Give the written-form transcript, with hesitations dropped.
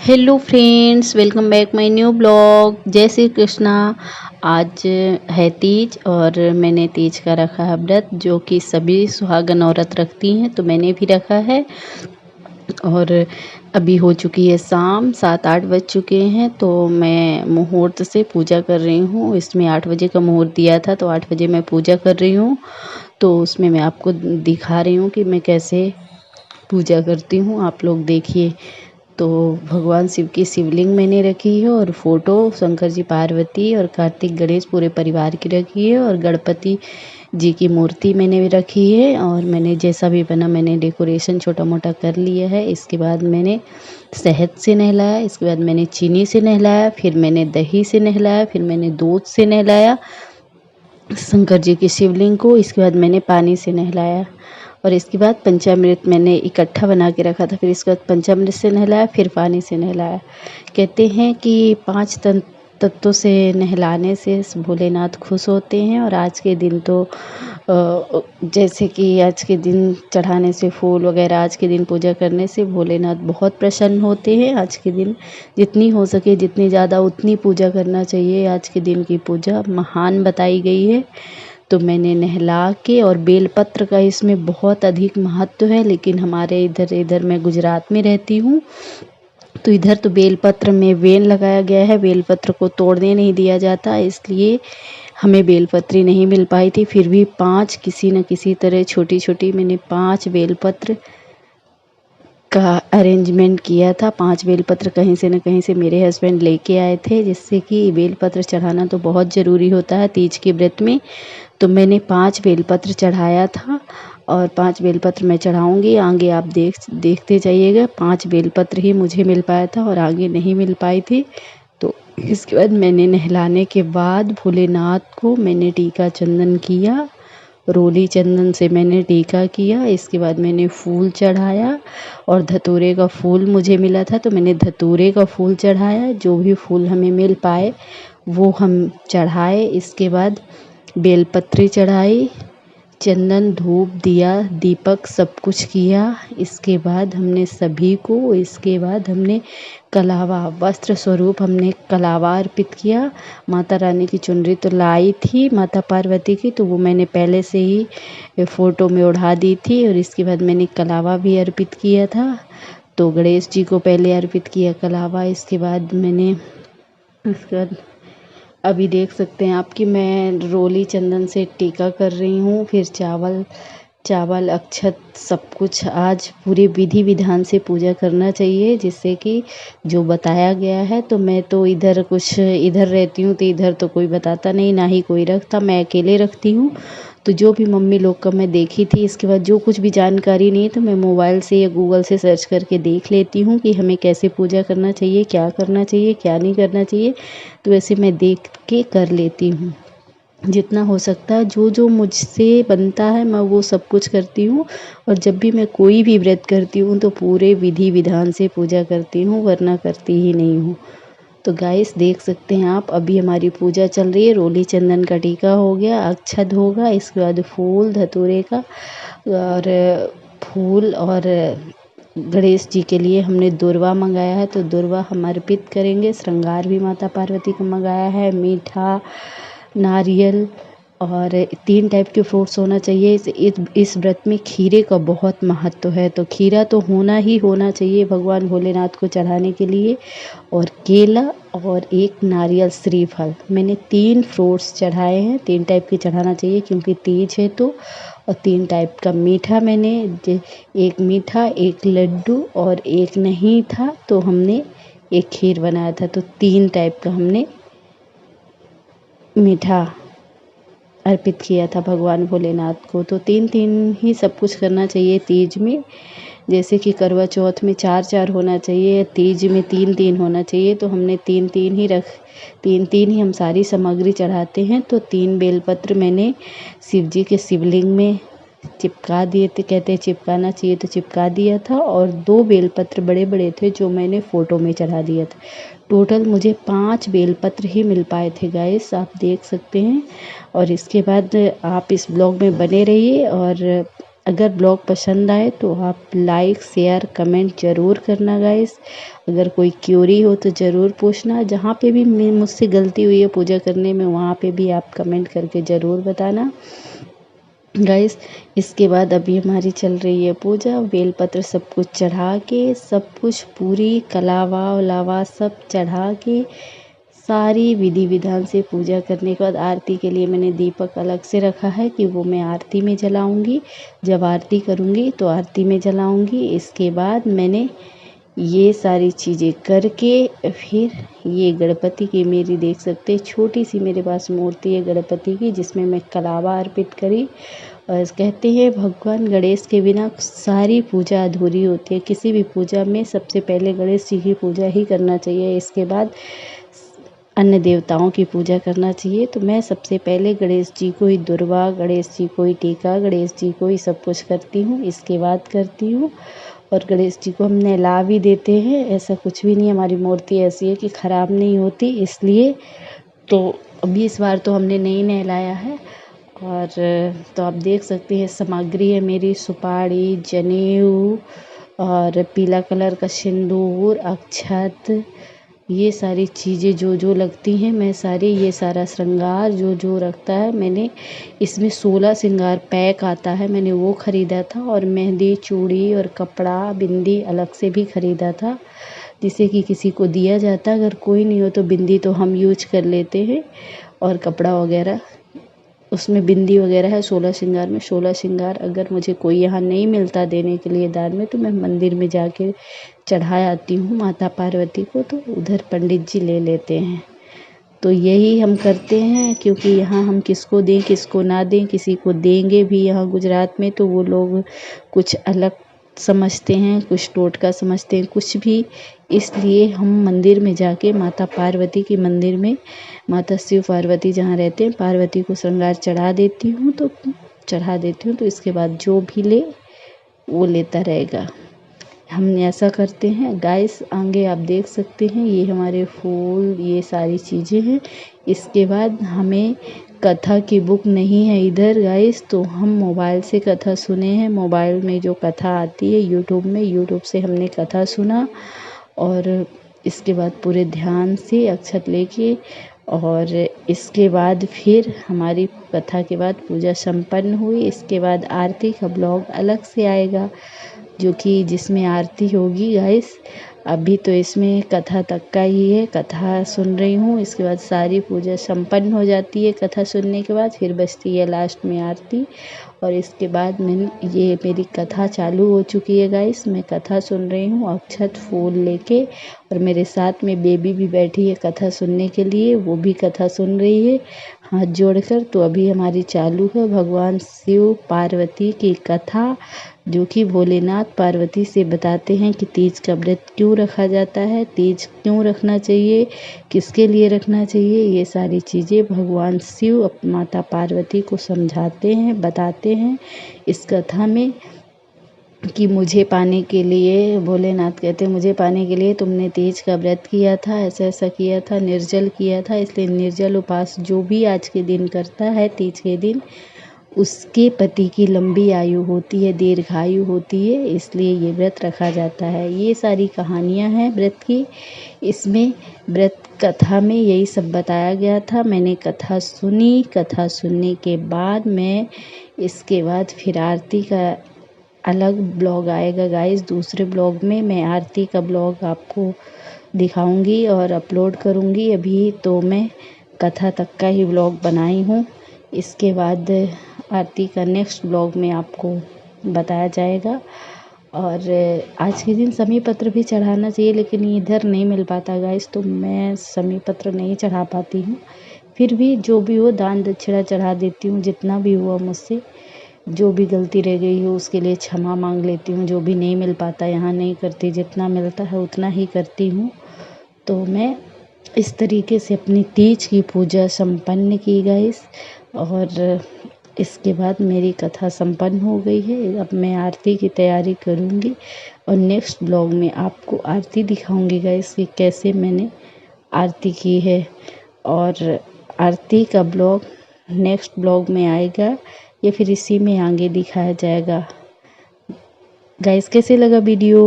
Hello friends, welcome back my new blog. जय श्री कृष्णा। आज है तीज और मैंने तीज का रखा है व्रत, जो कि सभी सुहागन औरत रखती हैं, तो मैंने भी रखा है। और अभी हो चुकी है शाम, 7-8 बज चुके हैं, तो मैं मुहूर्त से पूजा कर रही हूँ। इसमें 8 बजे का मुहूर्त दिया था, तो 8 बजे मैं पूजा कर रही हूँ। तो उसमें मैं आपको दिखा रही हूँ कि मैं कैसे पूजा करती हूँ। आप लोग देखिए। तो भगवान शिव की शिवलिंग मैंने रखी है और फोटो शंकर जी, पार्वती और कार्तिक गणेश पूरे परिवार की रखी है, और गणपति जी की मूर्ति मैंने भी रखी है। और मैंने जैसा भी बना मैंने डेकोरेशन छोटा मोटा कर लिया है। इसके बाद मैंने शहद से नहलाया, इसके बाद मैंने चीनी से नहलाया, फिर मैंने दही से नहलाया, फिर मैंने दूध से नहलाया शंकर जी की शिवलिंग को। इसके बाद मैंने पानी से नहलाया, और इसके बाद पंचामृत मैंने इकट्ठा बना के रखा था। फिर इसके बाद पंचामृत से नहलाया, फिर पानी से नहलाया। कहते हैं कि 5 तत्वों से नहलाने से भोलेनाथ खुश होते हैं। और आज के दिन तो जैसे कि आज के दिन चढ़ाने से फूल वगैरह, आज के दिन पूजा करने से भोलेनाथ बहुत प्रसन्न होते हैं। आज के दिन जितनी हो सके, जितनी ज़्यादा उतनी पूजा करना चाहिए। आज के दिन की पूजा महान बताई गई है। तो मैंने नहला के, और बेलपत्र का इसमें बहुत अधिक महत्व है, लेकिन हमारे इधर मैं गुजरात में रहती हूँ, तो इधर तो बेलपत्र में वेन लगाया गया है, बेलपत्र को तोड़ने नहीं दिया जाता, इसलिए हमें बेलपत्री नहीं मिल पाई थी। फिर भी 5 किसी न किसी तरह छोटी छोटी मैंने 5 बेलपत्र का अरेंजमेंट किया था। 5 बेलपत्र कहीं से न कहीं से मेरे हस्बैंड लेके आए थे, जिससे कि बेलपत्र चढ़ाना तो बहुत ज़रूरी होता है तीज के व्रत में। तो मैंने 5 बेलपत्र चढ़ाया था, और 5 बेलपत्र मैं चढ़ाऊँगी। आगे आप देखते जाइएगा। 5 बेलपत्र ही मुझे मिल पाया था और आगे नहीं मिल पाई थी। तो इसके बाद मैंने नहलाने के बाद भोलेनाथ को मैंने टीका चंदन किया, रोली चंदन से मैंने टीका किया। इसके बाद मैंने फूल चढ़ाया, और धतूरे का फूल मुझे मिला था, तो मैंने धतूरे का फूल चढ़ाया। जो भी फूल हमें मिल पाए वो हम चढ़ाए। इसके बाद बेलपत्री चढ़ाई, चंदन, धूप, दिया, दीपक सब कुछ किया। इसके बाद हमने कलावा, वस्त्र स्वरूप हमने कलावा अर्पित किया। माता रानी की चुनरी तो लाई थी माता पार्वती की, तो वो मैंने पहले से ही फ़ोटो में ओढ़ा दी थी। और इसके बाद मैंने कलावा भी अर्पित किया था। तो गणेश जी को पहले अर्पित किया कलावा। इसके बाद अभी देख सकते हैं आप कि मैं रोली चंदन से टीका कर रही हूँ। फिर चावल अक्षत सब कुछ आज पूरे विधि विधान से पूजा करना चाहिए, जिससे कि जो बताया गया है। तो मैं तो इधर रहती हूँ, तो इधर तो कोई बताता नहीं, ना ही कोई रखता, मैं अकेले रखती हूँ। तो जो भी मम्मी लोग का मैं देखी थी, इसके बाद जो कुछ भी जानकारी नहीं है तो मैं मोबाइल से या गूगल से सर्च करके देख लेती हूँ कि हमें कैसे पूजा करना चाहिए, क्या करना चाहिए, क्या नहीं करना चाहिए। तो ऐसे मैं देख के कर लेती हूँ। जितना हो सकता है, जो जो मुझसे बनता है मैं वो सब कुछ करती हूँ। और जब भी मैं कोई भी व्रत करती हूँ तो पूरे विधि विधान से पूजा करती हूँ, वरना करती ही नहीं हूँ। तो गाइस देख सकते हैं आप, अभी हमारी पूजा चल रही है। रोली चंदन का टीका हो गया, अक्षत होगा, इसके बाद फूल धतूरे का, और फूल, और गणेश जी के लिए हमने दुर्वा मंगाया है, तो दुर्वा हम अर्पित करेंगे। श्रृंगार भी माता पार्वती को मंगाया है, मीठा, नारियल, और 3 टाइप के फ्रूट्स होना चाहिए। इस व्रत में खीरे का बहुत महत्व है, तो खीरा तो होना चाहिए भगवान भोलेनाथ को चढ़ाने के लिए। और केला, और 1 नारियल श्रीफल, मैंने 3 फ्रूट्स चढ़ाए हैं। 3 टाइप के चढ़ाना चाहिए क्योंकि तीज है तो। और 3 टाइप का मीठा मैंने 1 मीठा, 1 लड्डू, और 1 नहीं था तो हमने 1 खीर बनाया था। तो 3 टाइप का हमने मीठा अर्पित किया था भगवान भोलेनाथ को। तो 3-3 ही सब कुछ करना चाहिए तीज में। जैसे कि करवा चौथ में 4-4 होना चाहिए, तीज में 3-3 होना चाहिए। तो हमने 3-3 ही हम सारी सामग्री चढ़ाते हैं। तो 3 बेलपत्र मैंने शिव जी के शिवलिंग में चिपका दिए थे, कहते हैं चिपकाना चाहिए तो चिपका दिया था। और 2 बेलपत्र बड़े बड़े थे जो मैंने फ़ोटो में चढ़ा दिया था। टोटल मुझे 5 बेलपत्र ही मिल पाए थे गाइस, आप देख सकते हैं। और इसके बाद आप इस ब्लॉग में बने रहिए, और अगर ब्लॉग पसंद आए तो आप लाइक शेयर कमेंट ज़रूर करना गाइस। अगर कोई क्यूरी हो तो ज़रूर पूछना। जहाँ पे भी मुझसे गलती हुई है पूजा करने में वहाँ पे भी आप कमेंट करके ज़रूर बताना गाइस। इसके बाद अभी हमारी चल रही है पूजा। बेलपत्र सब कुछ चढ़ा के, सब कुछ पूरी कलावा वलावा सब चढ़ा के, सारी विधि विधान से पूजा करने के बाद आरती के लिए मैंने दीपक अलग से रखा है कि वो मैं आरती में जलाऊंगी। जब आरती करूंगी तो आरती में जलाऊंगी। इसके बाद मैंने ये सारी चीज़ें करके फिर ये गणपति की मेरी देख सकते हैं छोटी सी मेरे पास मूर्ति है गणपति की, जिसमें मैं कलावा अर्पित करी। और कहते हैं भगवान गणेश के बिना सारी पूजा अधूरी होती है। किसी भी पूजा में सबसे पहले गणेश जी की पूजा ही करना चाहिए, इसके बाद अन्य देवताओं की पूजा करना चाहिए। तो मैं सबसे पहले गणेश जी को ही दुर्वा, गणेश जी को ही टीका, गणेश जी को ही सब कुछ करती हूँ, इसके बाद करती हूँ। और गणेश जी को हम नहला भी देते हैं, ऐसा कुछ भी नहीं, हमारी मूर्ति ऐसी है कि ख़राब नहीं होती इसलिए। तो अभी इस बार तो हमने नहीं नहलाया है। और तो आप देख सकते हैं सामग्री है मेरी सुपारी, जनेऊ और पीला कलर का सिंदूर, अक्षत, ये सारी चीज़ें जो जो लगती हैं मैं सारी, ये सारा श्रृंगार जो जो रखता है मैंने। इसमें 16 श्रृंगार पैक आता है, मैंने वो ख़रीदा था। और मेहंदी, चूड़ी और कपड़ा, बिंदी अलग से भी ख़रीदा था, जिससे कि किसी को दिया जाता। अगर कोई नहीं हो तो बिंदी तो हम यूज कर लेते हैं। और कपड़ा वगैरह उसमें बिंदी वगैरह है 16 श्रृंगार में। 16 श्रृंगार अगर मुझे कोई यहाँ नहीं मिलता देने के लिए दान में तो मैं मंदिर में जाके चढ़ा आती हूँ माता पार्वती को, तो उधर पंडित जी ले लेते हैं। तो यही हम करते हैं, क्योंकि यहाँ हम किसको दें किसको ना दें, किसी को देंगे भी यहाँ गुजरात में तो वो लोग कुछ अलग समझते हैं, कुछ टोटका समझते हैं, कुछ भी। इसलिए हम मंदिर में जाके माता पार्वती के मंदिर में, माता शिव पार्वती जहाँ रहते हैं, पार्वती को श्रृंगार चढ़ा देती हूँ। तो इसके बाद जो भी ले वो लेता रहेगा। हम ऐसा करते हैं गाइस। आगे आप देख सकते हैं ये हमारे फूल, ये सारी चीज़ें हैं। इसके बाद हमें कथा की बुक नहीं है इधर गाइस, तो हम मोबाइल से कथा सुने हैं। मोबाइल में जो कथा आती है यूट्यूब से हमने कथा सुना। और इसके बाद पूरे ध्यान से अक्षत लेके, और इसके बाद फिर हमारी कथा के बाद पूजा संपन्न हुई। इसके बाद आरती का ब्लॉग अलग से आएगा, जो कि जिसमें आरती होगी गाइस। अभी तो इसमें कथा तक का ही है, कथा सुन रही हूँ। इसके बाद सारी पूजा संपन्न हो जाती है कथा सुनने के बाद, फिर बजती है लास्ट में आरती। और इसके बाद ये मेरी कथा चालू हो चुकी है गाइस। मैं कथा सुन रही हूँ अक्षत फूल लेके, और मेरे साथ में बेबी भी बैठी है कथा सुनने के लिए, वो भी कथा सुन रही है हाथ जोड़कर। तो अभी हमारी चालू है भगवान शिव पार्वती की कथा, जो कि भोलेनाथ पार्वती से बताते हैं कि तीज का व्रत क्यों रखा जाता है, तीज क्यों रखना चाहिए, किसके लिए रखना चाहिए। ये सारी चीज़ें भगवान शिव माता पार्वती को समझाते हैं, बताते हैं इस कथा में कि मुझे पाने के लिए, भोलेनाथ कहते हैं मुझे पाने के लिए तुमने तीज का व्रत किया था, ऐसा ऐसा किया था, निर्जल किया था। इसलिए निर्जल उपास जो भी आज के दिन करता है तीज के दिन, उसके पति की लंबी आयु होती है, दीर्घायु होती है, इसलिए ये व्रत रखा जाता है। ये सारी कहानियाँ हैं व्रत की। इसमें व्रत कथा में यही सब बताया गया था। मैंने कथा सुनी, कथा सुनने के बाद मैं इसके बाद फिर आरती का अलग ब्लॉग आएगा गाइस। दूसरे ब्लॉग में मैं आरती का ब्लॉग आपको दिखाऊंगी और अपलोड करूंगी। अभी तो मैं कथा तक का ही ब्लॉग बनाई हूँ। इसके बाद आरती का नेक्स्ट ब्लॉग में आपको बताया जाएगा। और आज के दिन समी पत्र भी चढ़ाना चाहिए, लेकिन इधर नहीं मिल पाता गाइस, तो मैं समी पत्र नहीं चढ़ा पाती हूँ। फिर भी जो भी हो दान दक्षिणा चढ़ा देती हूँ, जितना भी हुआ मुझसे, जो भी गलती रह गई हो उसके लिए क्षमा मांग लेती हूँ। जो भी नहीं मिल पाता यहाँ नहीं करती, जितना मिलता है उतना ही करती हूँ। तो मैं इस तरीके से अपनी तीज की पूजा संपन्न की गाइस। और इसके बाद मेरी कथा संपन्न हो गई है। अब मैं आरती की तैयारी करूँगी और नेक्स्ट ब्लॉग में आपको आरती दिखाऊंगी गाइस कि कैसे मैंने आरती की है। और आरती का ब्लॉग नेक्स्ट ब्लॉग में आएगा, या फिर इसी में आगे दिखाया जाएगा। गाइस कैसे लगा वीडियो?